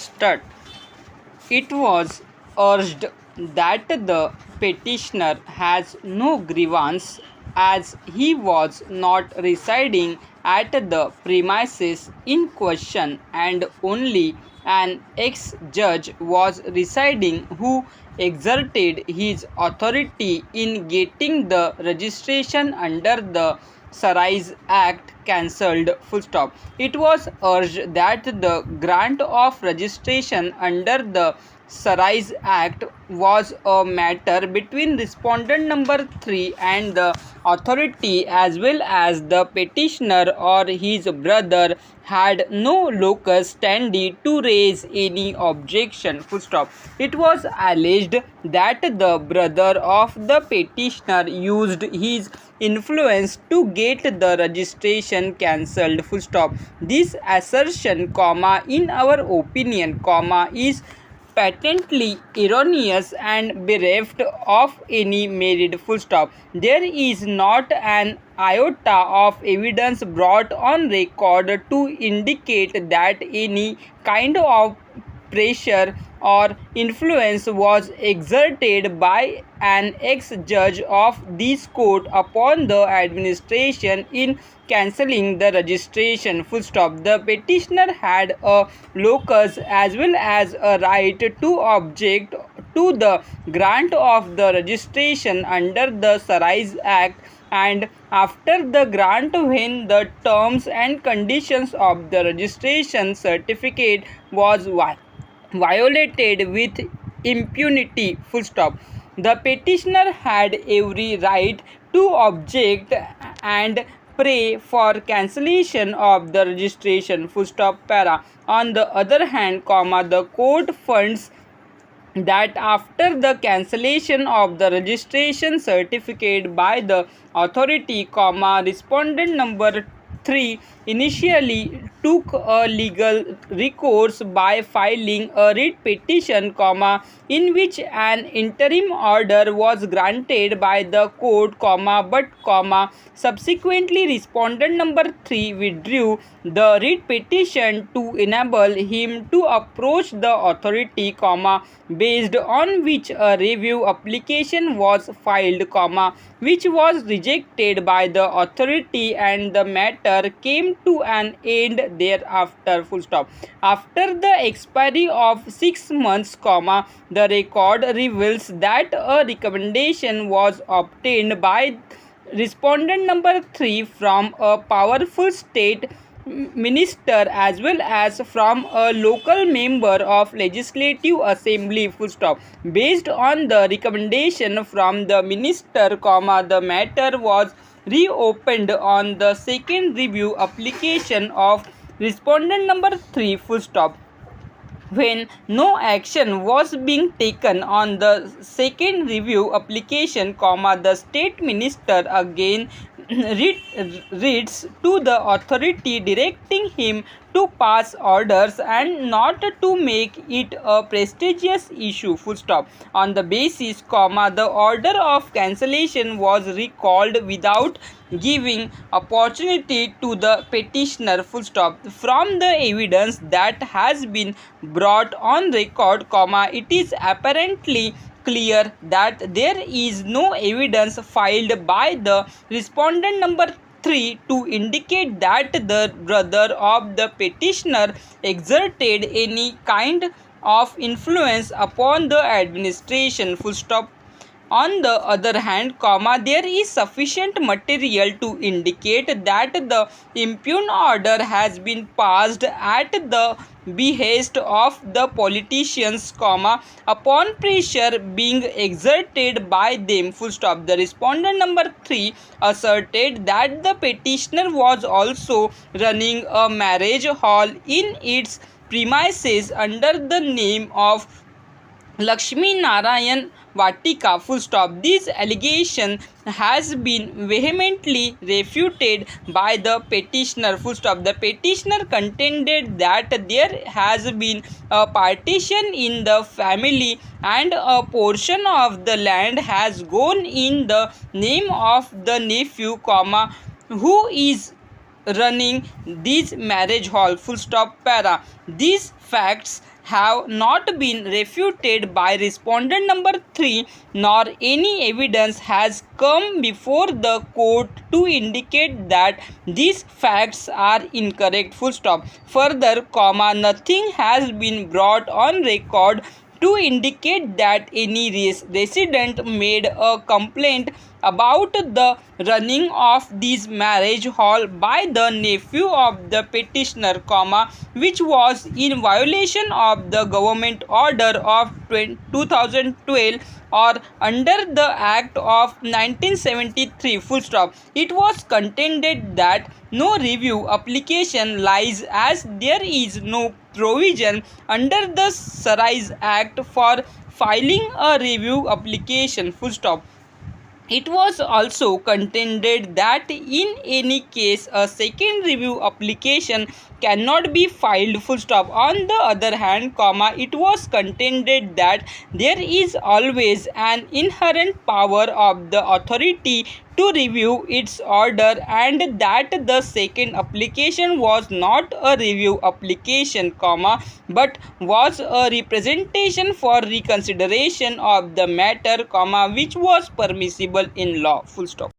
Start. It was urged that the petitioner has no grievance as he was not residing at the premises in question and only an ex-judge was residing who exerted his authority in getting the registration under the Sarais Act cancelled. Full stop. It was urged that the grant of registration under the Sarais Act was a matter between respondent number 3 and the authority, as well as the petitioner or his brother had no locus standi to raise any objection. Full stop. It was alleged that the brother of the petitioner used his influence to get the registration cancelled. Full stop. This assertion, in our opinion, is patently erroneous and bereft of any merit. Full stop. There is not an iota of evidence brought on record to indicate that any kind of pressure or influence was exerted by an ex-judge of this court upon the administration in cancelling the registration. Full stop. The petitioner had a locus as well as a right to object to the grant of the registration under the Sarais Act, and after the grant, when the terms and conditions of the registration certificate was violated with impunity. Full stop. The petitioner had every right to object and pray for cancellation of the registration. Full stop. Para. On the other hand, the court finds that after the cancellation of the registration certificate by the authority, respondent number 3 initially took a legal recourse by filing a writ petition, in which an interim order was granted by the court, but, subsequently respondent number 3 withdrew the writ petition to enable him to approach the authority, based on which a review application was filed, which was rejected by the authority, and the matter came to an end thereafter. Full stop. After the expiry of 6 months, the record reveals that a recommendation was obtained by respondent number 3 from a powerful state minister as well as from a local member of legislative assembly. Full stop. Based on the recommendation from the minister, the matter was reopened on the second review application of respondent number 3. Full stop. When no action was being taken on the second review application, the state minister again reads to the authority directing him to pass orders and not to make it a prestigious issue. Full stop. On the basis, the order of cancellation was recalled without giving opportunity to the petitioner. Full stop. From the evidence that has been brought on record, it is apparently clear that there is no evidence filed by the respondent number 3 to indicate that the brother of the petitioner exerted any kind of influence upon the administration. Full stop. On the other hand, there is sufficient material to indicate that the impugned order has been passed at the behest of the politicians, upon pressure being exerted by them. Full stop. The respondent number 3 asserted that the petitioner was also running a marriage hall in its premises under the name of Lakshmi Narayan Vatika. Full stop. This allegation has been vehemently refuted by the petitioner. Full stop. The petitioner contended that there has been a partition in the family and a portion of the land has gone in the name of the nephew, who is running these marriage hall, full stop, para. These facts have not been refuted by respondent number 3, nor any evidence has come before the court to indicate that these facts are incorrect, full stop. Further, comma, nothing has been brought on record to indicate that any resident made a complaint about the running of this marriage hall by the nephew of the petitioner, comma, which was in violation of the government order of 2012 or under the Act of 1973, full stop. It was contended that no review application lies as there is no provision under the Sarais Act for filing a review application, full stop. It was also contended that in any case a second review application cannot be filed, full stop. On the other hand, comma, it was contended that there is always an inherent power of the authority to review its order and that the second application was not a review application, comma, but was a representation for reconsideration of the matter, comma, which was permissible in law, full stop.